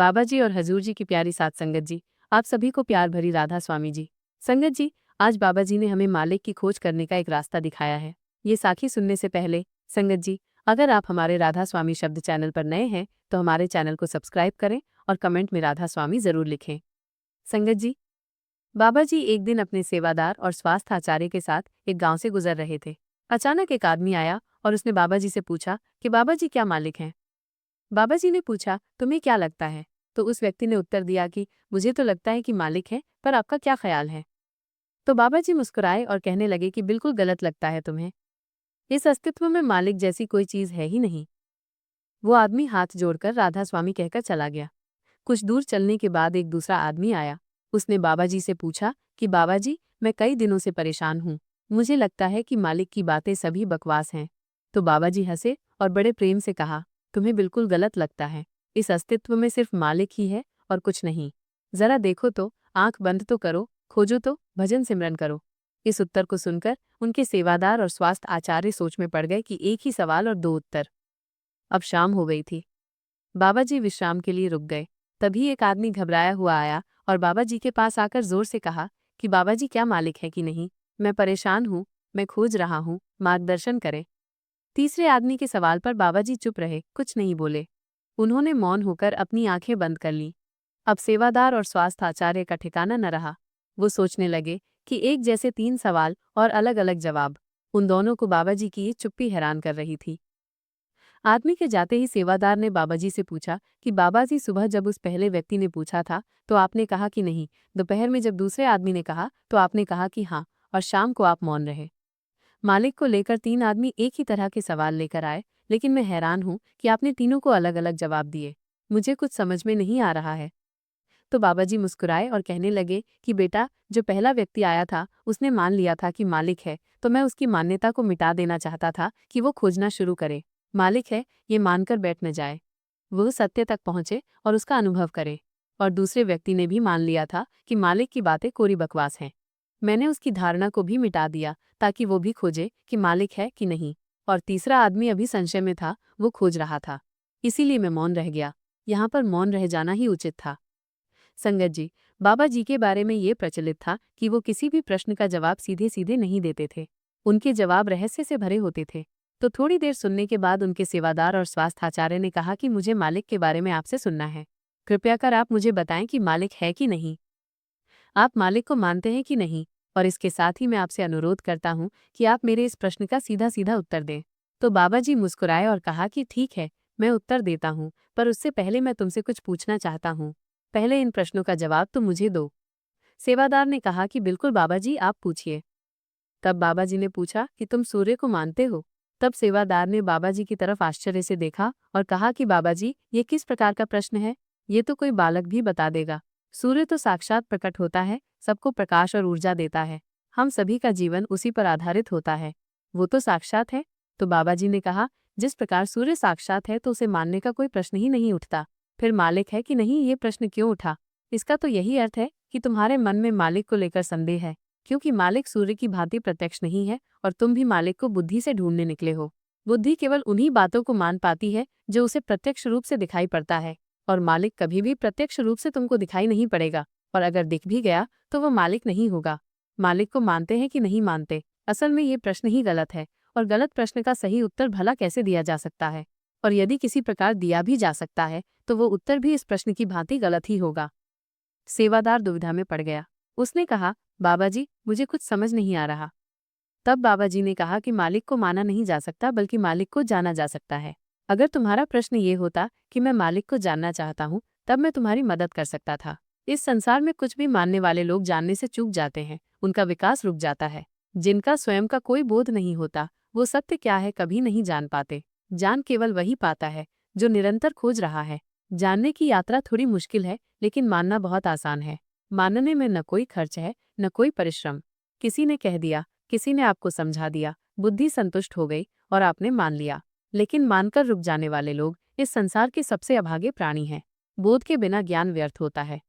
बाबा जी और हजूर जी की प्यारी सात संगत जी, आप सभी को प्यार भरी राधा स्वामी जी। संगत जी, आज बाबा जी ने हमें मालिक की खोज करने का एक रास्ता दिखाया है। ये साखी सुनने से पहले संगत जी, अगर आप हमारे राधा स्वामी शब्द चैनल पर नए हैं तो हमारे चैनल को सब्सक्राइब करें और कमेंट में राधा स्वामी जरूर लिखें। संगत जी, बाबा जी एक दिन अपने सेवादार और स्वास्थ्य आचार्य के साथ एक गांव से गुजर रहे थे। अचानक एक आदमी आया और उसने बाबा जी से पूछा कि बाबा जी क्या मालिक हैं। बाबा जी ने पूछा, तुम्हें क्या लगता है? तो उस व्यक्ति ने उत्तर दिया कि मुझे तो लगता है कि मालिक है, पर आपका क्या ख्याल है? तो बाबा जी मुस्कुराए और कहने लगे कि बिल्कुल गलत लगता है तुम्हें। इस अस्तित्व में मालिक जैसी कोई चीज है ही नहीं। वो आदमी हाथ जोड़कर राधा स्वामी कहकर चला गया। कुछ दूर चलने के बाद एक दूसरा आदमी आया। उसने बाबा जी से पूछा कि बाबा जी, मैं कई दिनों से परेशान हूँ। मुझे लगता है कि मालिक की बातें सभी बकवास हैं। तो बाबा जी हंसे और बड़े प्रेम से कहा, तुम्हें बिल्कुल गलत लगता है। इस अस्तित्व में सिर्फ मालिक ही है और कुछ नहीं। जरा देखो तो, आंख बंद तो करो, खोजो तो, भजन सिमरन करो। इस उत्तर को सुनकर उनके सेवादार और स्वास्थ्य आचार्य सोच में पड़ गए कि एक ही सवाल और दो उत्तर। अब शाम हो गई थी। बाबा जी विश्राम के लिए रुक गए। तभी एक आदमी घबराया हुआ आया और बाबा जी के पास आकर जोर से कहा कि बाबा जी क्या मालिक है कि नहीं, मैं परेशान हूँ, मैं खोज रहा हूँ, मार्गदर्शन करें। तीसरे आदमी के सवाल पर बाबा जी चुप रहे, कुछ नहीं बोले। उन्होंने मौन होकर अपनी आंखें बंद कर लीं। अब सेवादार और स्वास्थ्य आचार्य का ठिकाना न रहा। वो सोचने लगे कि एक जैसे तीन सवाल और अलग अलग जवाब। उन दोनों को बाबा जी की ये चुप्पी हैरान कर रही थी। आदमी के जाते ही सेवादार ने बाबाजी से पूछा कि बाबाजी, सुबह जब उस पहले व्यक्ति ने पूछा था तो आपने कहा कि नहीं, दोपहर में जब दूसरे आदमी ने कहा तो आपने कहा कि हाँ, और शाम को आप मौन रहे। मालिक को लेकर तीन आदमी एक ही तरह के सवाल लेकर आए, लेकिन मैं हैरान हूँ कि आपने तीनों को अलग अलग जवाब दिए। मुझे कुछ समझ में नहीं आ रहा है। तो बाबाजी मुस्कुराए और कहने लगे कि बेटा, जो पहला व्यक्ति आया था उसने मान लिया था कि मालिक है, तो मैं उसकी मान्यता को मिटा देना चाहता था कि वो खोजना शुरू करे। मालिक है ये मानकर बैठ न जाए, वह सत्य तक पहुंचे और उसका अनुभव करे। और दूसरे व्यक्ति ने भी मान लिया था कि मालिक की बातें कोरी बकवास हैं। मैंने उसकी धारणा को भी मिटा दिया ताकि वो भी खोजे कि मालिक है कि नहीं। और तीसरा आदमी अभी संशय में था, वो खोज रहा था, इसीलिए मैं मौन रह गया। यहाँ पर मौन रह जाना ही उचित था। संगत जी, बाबा जी के बारे में ये प्रचलित था कि वो किसी भी प्रश्न का जवाब सीधे सीधे नहीं देते थे। उनके जवाब रहस्य से भरे होते थे। तो थोड़ी देर सुनने के बाद उनके सेवादार और स्वास्थ्य आचार्य ने कहा कि मुझे मालिक के बारे में आपसे सुनना है। कृपया कर आप मुझे बताएं कि मालिक है कि नहीं। आप मालिक को मानते हैं कि नहीं? और इसके साथ ही मैं आपसे अनुरोध करता हूँ कि आप मेरे इस प्रश्न का सीधा सीधा उत्तर दें। तो बाबा जी मुस्कुराए और कहा कि ठीक है, मैं उत्तर देता हूँ, पर उससे पहले मैं तुमसे कुछ पूछना चाहता हूँ। पहले इन प्रश्नों का जवाब तो मुझे दो। सेवादार ने कहा कि बिल्कुल बाबा जी, आप पूछिए। तब बाबा जी ने पूछा कि तुम सूर्य को मानते हो? तब सेवादार ने बाबा जी की तरफ आश्चर्य से देखा और कहा कि बाबा जी, ये किस प्रकार का प्रश्न है? ये तो कोई बालक भी बता देगा। सूर्य तो साक्षात प्रकट होता है, सबको प्रकाश और ऊर्जा देता है। हम सभी का जीवन उसी पर आधारित होता है। वो तो साक्षात है। तो बाबा जी ने कहा, जिस प्रकार सूर्य साक्षात है तो उसे मानने का कोई प्रश्न ही नहीं उठता। फिर मालिक है कि नहीं, ये प्रश्न क्यों उठा? इसका तो यही अर्थ है कि तुम्हारे मन में मालिक को लेकर संदेह है, क्योंकि मालिक सूर्य की भांति प्रत्यक्ष नहीं है और तुम भी मालिक को बुद्धि से ढूंढने निकले हो। बुद्धि केवल उन्हीं बातों को मान पाती है जो उसे प्रत्यक्ष रूप से दिखाई पड़ता है, और मालिक कभी भी प्रत्यक्ष रूप से तुमको दिखाई नहीं पड़ेगा, और अगर दिख भी गया तो वह मालिक नहीं होगा। मालिक को मानते हैं कि नहीं मानते, असल में ये प्रश्न ही गलत है, और गलत प्रश्न का सही उत्तर भला कैसे दिया जा सकता है? और यदि किसी प्रकार दिया भी जा सकता है तो वो उत्तर भी इस प्रश्न की भांति गलत ही होगा। सेवादार दुविधा में पड़ गया। उसने कहा, बाबा जी, मुझे कुछ समझ नहीं आ रहा। तब बाबा जी ने कहा कि मालिक को माना नहीं जा सकता, बल्कि मालिक को जाना जा सकता है। अगर तुम्हारा प्रश्न ये होता कि मैं मालिक को जानना चाहता हूँ, तब मैं तुम्हारी मदद कर सकता था। इस संसार में कुछ भी मानने वाले लोग जानने से चूक जाते हैं, उनका विकास रुक जाता है। जिनका स्वयं का कोई बोध नहीं होता, वो सत्य क्या है कभी नहीं जान पाते। जान केवल वही पाता है जो निरंतर खोज रहा है। जानने की यात्रा थोड़ी मुश्किल है, लेकिन मानना बहुत आसान है। मानने में न कोई खर्च है, न कोई परिश्रम। किसी ने कह दिया, किसी ने आपको समझा दिया, बुद्धि संतुष्ट हो गई और आपने मान लिया। लेकिन मानकर रुक जाने वाले लोग इस संसार के सबसे अभागे प्राणी हैं। बोध के बिना ज्ञान व्यर्थ होता है।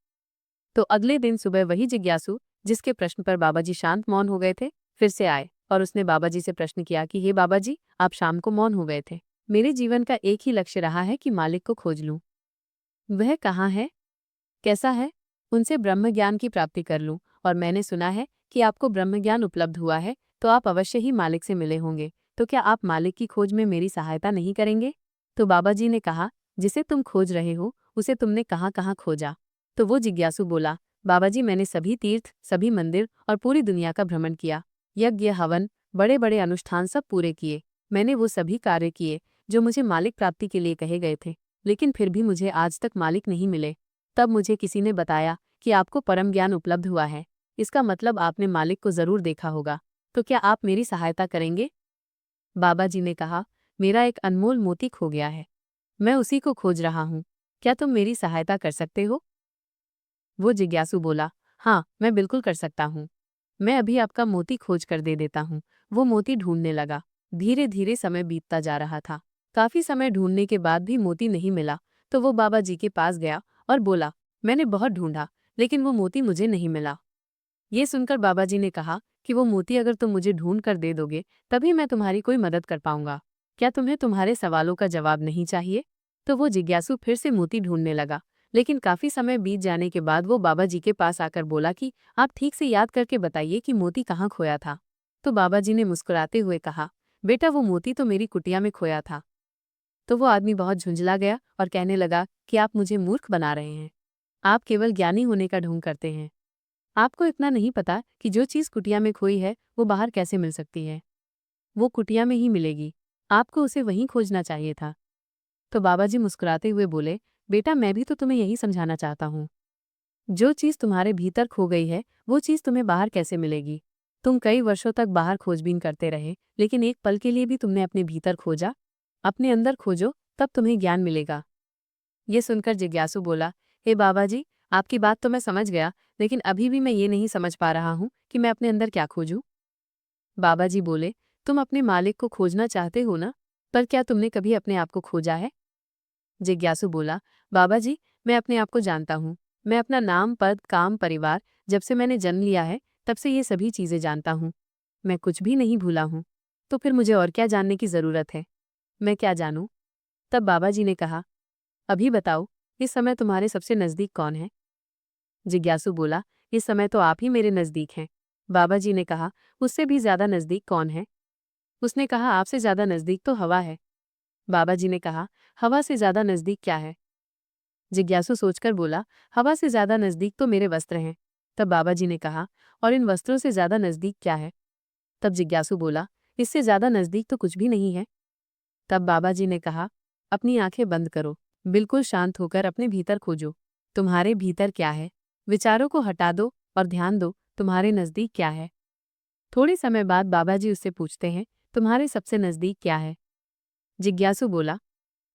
तो अगले दिन सुबह वही जिज्ञासु, जिसके प्रश्न पर बाबाजी शांत मौन हो गए थे, फिर से आए और उसने बाबाजी से प्रश्न किया कि हे बाबाजी, आप शाम को मौन हो गए थे। मेरे जीवन का एक ही लक्ष्य रहा है कि मालिक को खोज लूं। वह कहाँ है, कैसा है? उनसे ब्रह्म ज्ञान की प्राप्ति कर लूं, और मैंने सुना है कि आपको ब्रह्म ज्ञान उपलब्ध हुआ है, तो आप अवश्य ही मालिक से मिले होंगे, तो क्या आप मालिक की खोज में मेरी सहायता नहीं करेंगे? तो बाबा जी ने कहा, जिसे तुम खोज रहे हो उसे तुमने कहाँ कहाँ खोजा? तो वो जिज्ञासु बोला, बाबा जी मैंने सभी तीर्थ, सभी मंदिर और पूरी दुनिया का भ्रमण किया, यज्ञ हवन, बड़े बड़े अनुष्ठान सब पूरे किए। मैंने वो सभी कार्य किए जो मुझे मालिक प्राप्ति के लिए कहे गए थे, लेकिन फिर भी मुझे आज तक मालिक नहीं मिले। तब मुझे किसी ने बताया कि आपको परम ज्ञान उपलब्ध हुआ है, इसका मतलब आपने मालिक को जरूर देखा होगा, तो क्या आप मेरी सहायता करेंगे? बाबा जी ने कहा, मेरा एक अनमोल मोती खो गया है, मैं उसी को खोज रहा हूँ, क्या तुम मेरी सहायता कर सकते हो? वो जिज्ञासु बोला, हाँ मैं बिल्कुल कर सकता हूँ, मैं अभी आपका मोती खोज कर दे देता हूँ। वो मोती ढूंढने लगा। धीरे धीरे समय बीतता जा रहा था। काफी समय ढूंढने के बाद भी मोती नहीं मिला, तो वो बाबा जी के पास गया और बोला, मैंने बहुत ढूंढा, लेकिन वो मोती मुझे नहीं मिला। ये सुनकर बाबा जी ने कहा कि वो मोती अगर तुम मुझे ढूंढ कर दे दोगे, तभी मैं तुम्हारी कोई मदद कर पाऊंगा। क्या तुम्हें तुम्हारे सवालों का जवाब नहीं चाहिए? तो वो जिज्ञासु फिर से मोती ढूंढने लगा, लेकिन काफी समय बीत जाने के बाद वो बाबा जी के पास आकर बोला कि आप ठीक से याद करके बताइए कि मोती कहाँ खोया था। तो बाबा जी ने मुस्कुराते हुए कहा, बेटा वो मोती तो मेरी कुटिया में खोया था। तो वो आदमी बहुत झुंझला गया और कहने लगा कि आप मुझे मूर्ख बना रहे हैं, आप केवल ज्ञानी होने का ढोंग करते हैं। आपको इतना नहीं पता कि जो चीज़ कुटिया में खोई है वो बाहर कैसे मिल सकती है, वो कुटिया में ही मिलेगी, आपको उसे वहीं खोजना चाहिए था। तो बाबा जी मुस्कुराते हुए बोले, बेटा मैं भी तो तुम्हें यही समझाना चाहता हूँ, जो चीज़ तुम्हारे भीतर खो गई है वो चीज़ तुम्हें बाहर कैसे मिलेगी? तुम कई वर्षों तक बाहर खोजबीन करते रहे, लेकिन एक पल के लिए भी तुमने अपने भीतर खोजा? अपने अंदर खोजो, तब तुम्हें ज्ञान मिलेगा। ये सुनकर जिज्ञासु बोला, हे बाबा जी, आपकी बात तो मैं समझ गया, लेकिन अभी भी मैं ये नहीं समझ पा रहा हूँ कि मैं अपने अंदर क्या खोजूं। बाबा जी बोले, तुम अपने मालिक को खोजना चाहते हो ना, पर क्या तुमने कभी अपने आप को खोजा है? जिज्ञासु बोला, बाबा जी मैं अपने आप को जानता हूँ, मैं अपना नाम, पद, काम, परिवार, जब से मैंने जन्म लिया है तब से ये सभी चीजें जानता हूँ, मैं कुछ भी नहीं भूला हूँ, तो फिर मुझे और क्या जानने की जरूरत है? मैं क्या जानूं? तब बाबा जी ने कहा, अभी बताओ, इस समय तुम्हारे सबसे नजदीक कौन है? जिज्ञासु बोला, इस समय तो आप ही मेरे नजदीक हैं। बाबा जी ने कहा, उससे भी ज्यादा नजदीक कौन है? उसने कहा, आपसे ज्यादा नजदीक तो हवा है। बाबा जी ने कहा, हवा से ज्यादा नजदीक क्या है? जिज्ञासु सोचकर बोला, हवा से ज्यादा नजदीक तो मेरे वस्त्र हैं। तब बाबा जी ने कहा, और इन वस्त्रों से ज्यादा नजदीक क्या है? तब जिज्ञासु बोला, इससे ज्यादा नजदीक तो कुछ भी नहीं है। तब बाबा जी ने कहा, अपनी आंखें बंद करो, बिल्कुल शांत होकर अपने भीतर खोजो, तुम्हारे भीतर क्या है? विचारों को हटा दो और ध्यान दो, तुम्हारे नजदीक क्या है? थोड़े समय बाद बाबा जी उससे पूछते हैं, तुम्हारे सबसे नजदीक क्या है? जिज्ञासु बोला,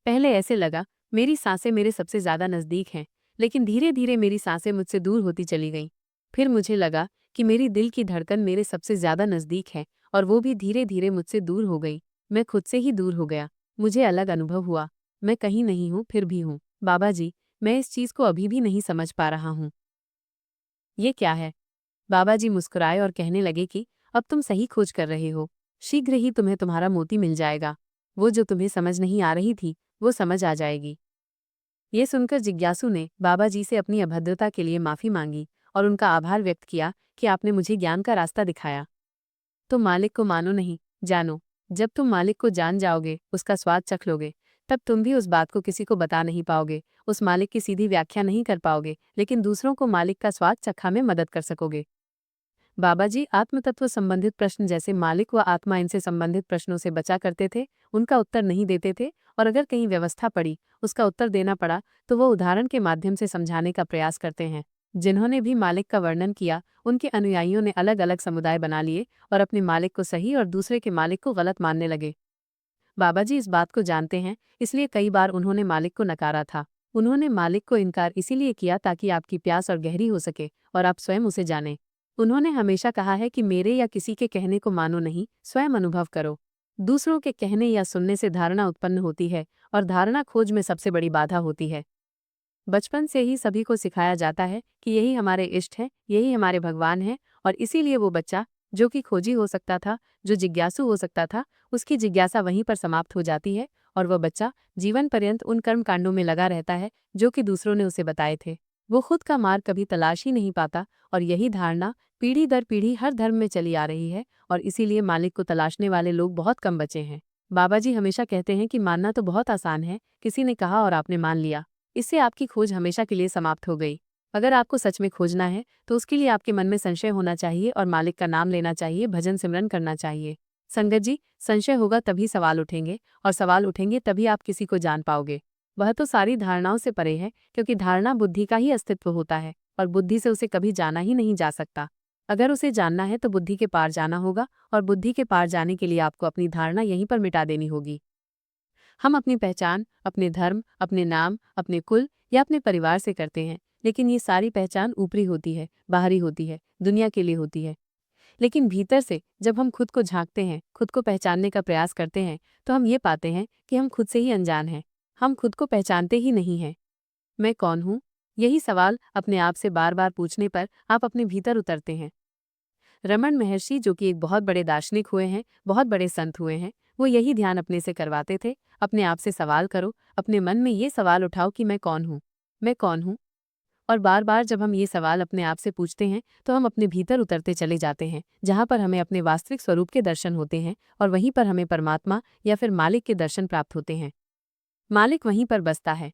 पहले ऐसे लगा मेरी सांसें मेरे सबसे ज्यादा नजदीक हैं, लेकिन धीरे धीरे मेरी सांसें मुझसे दूर होती चली गईं। फिर मुझे लगा कि मेरी दिल की धड़कन मेरे सबसे ज्यादा नजदीक है, और वो भी धीरे धीरे मुझसे दूर हो गई। मैं खुद से ही दूर हो गया, मुझे अलग अनुभव हुआ, मैं कहीं नहीं हूँ फिर भी हूँ। बाबा जी, मैं इस चीज को अभी भी नहीं समझ पा रहा हूँ, ये क्या है? बाबा जी मुस्कुराए और कहने लगे कि अब तुम सही खोज कर रहे हो, शीघ्र ही तुम्हें तुम्हारा मोती मिल जाएगा। वो जो तुम्हें समझ नहीं आ रही थी वो समझ आ जाएगी। ये सुनकर जिज्ञासु ने बाबा जी से अपनी अभद्रता के लिए माफी मांगी और उनका आभार व्यक्त किया कि आपने मुझे ज्ञान का रास्ता दिखाया। तुम मालिक को मानो नहीं, जानो। जब तुम मालिक को जान जाओगे, उसका स्वाद चख लोगे, तब तुम भी उस बात को किसी को बता नहीं पाओगे, उस मालिक की सीधी व्याख्या नहीं कर पाओगे, लेकिन दूसरों को मालिक का स्वाद चखा में मदद कर सकोगे। बाबा जी आत्मतत्व संबंधित प्रश्न जैसे मालिक व आत्मा इनसे संबंधित प्रश्नों से बचा करते थे, उनका उत्तर नहीं देते थे, और अगर कहीं व्यवस्था पड़ी, उसका उत्तर देना पड़ा, तो वो उदाहरण के माध्यम से समझाने का प्रयास करते हैं। जिन्होंने भी मालिक का वर्णन किया, उनके अनुयायियों ने अलग अलग समुदाय बना लिए और अपने मालिक को सही और दूसरे के मालिक को गलत मानने लगे। बाबा जी इस बात को जानते हैं, इसलिए कई बार उन्होंने मालिक को नकारा था। उन्होंने मालिक को इनकार इसीलिए किया ताकि आपकी प्यास और गहरी हो सके और आप स्वयं उसे जानें। उन्होंने हमेशा कहा है कि मेरे या किसी के कहने को मानो नहीं, स्वयं अनुभव करो। दूसरों के कहने या सुनने से धारणा उत्पन्न होती है, और धारणा खोज में सबसे बड़ी बाधा होती है। बचपन से ही सभी को सिखाया जाता है कि यही हमारे इष्ट हैं, यही हमारे भगवान हैं, और इसीलिए वो बच्चा जो कि खोजी हो सकता था, जो जिज्ञासु हो सकता था, उसकी जिज्ञासा वहीं पर समाप्त हो जाती है और वह बच्चा जीवन पर्यंत उन कर्म कांडों में लगा रहता है जो कि दूसरों ने उसे बताए थे। वो खुद का मार्ग कभी तलाश ही नहीं पाता और यही धारणा पीढ़ी दर पीढ़ी हर धर्म में चली आ रही है और इसीलिए मालिक को तलाशने वाले लोग बहुत कम बचे हैं। बाबा जी हमेशा कहते हैं कि मानना तो बहुत आसान है, किसी ने कहा और आपने मान लिया, इससे आपकी खोज हमेशा के लिए समाप्त हो गई। अगर आपको सच में खोजना है तो उसके लिए आपके मन में संशय होना चाहिए और मालिक का नाम लेना चाहिए, भजन सिमरन करना चाहिए। संगत जी, संशय होगा तभी सवाल उठेंगे और सवाल उठेंगे तभी आप किसी को जान पाओगे। वह तो सारी धारणाओं से परे है, क्योंकि धारणा बुद्धि का ही अस्तित्व होता है और बुद्धि से उसे कभी जाना ही नहीं जा सकता। अगर उसे जानना है तो बुद्धि के पार जाना होगा और बुद्धि के पार जाने के लिए आपको अपनी धारणा यहीं पर मिटा देनी होगी। हम अपनी पहचान अपने धर्म, अपने नाम, अपने कुल या अपने परिवार से करते हैं, लेकिन ये सारी पहचान ऊपरी होती है, बाहरी होती है, दुनिया के लिए होती है। लेकिन भीतर से जब हम खुद को झांकते हैं, खुद को पहचानने का प्रयास करते हैं, तो हम ये पाते हैं कि हम खुद से ही अनजान हैं। हम खुद को पहचानते ही नहीं हैं। मैं कौन हूँ? यही सवाल अपने आप से बार बार पूछने पर आप अपने भीतर उतरते हैं। रमन महर्षि, जो कि एक बहुत बड़े दार्शनिक हुए हैं, बहुत बड़े संत हुए हैं, वो यही ध्यान अपने से करवाते थे। अपने आप से सवाल करो, अपने मन में ये सवाल उठाओ कि मैं कौन हूँ? मैं कौन हूँ? और बार बार जब हम ये सवाल अपने आप से पूछते हैं तो हम अपने भीतर उतरते चले जाते हैं, जहाँ पर हमें अपने वास्तविक स्वरूप के दर्शन होते हैं और वहीं पर हमें परमात्मा या फिर मालिक के दर्शन प्राप्त होते हैं। मालिक वहीं पर बसता है।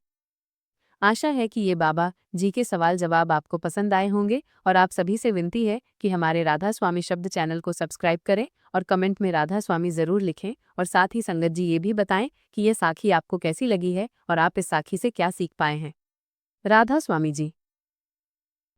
आशा है कि ये बाबा जी के सवाल जवाब आपको पसंद आए होंगे और आप सभी से विनती है कि हमारे राधा स्वामी शब्द चैनल को सब्सक्राइब करें और कमेंट में राधा स्वामी ज़रूर लिखें और साथ ही संगत जी ये भी बताएं कि ये साखी आपको कैसी लगी है और आप इस साखी से क्या सीख पाए हैं। राधा स्वामी जी।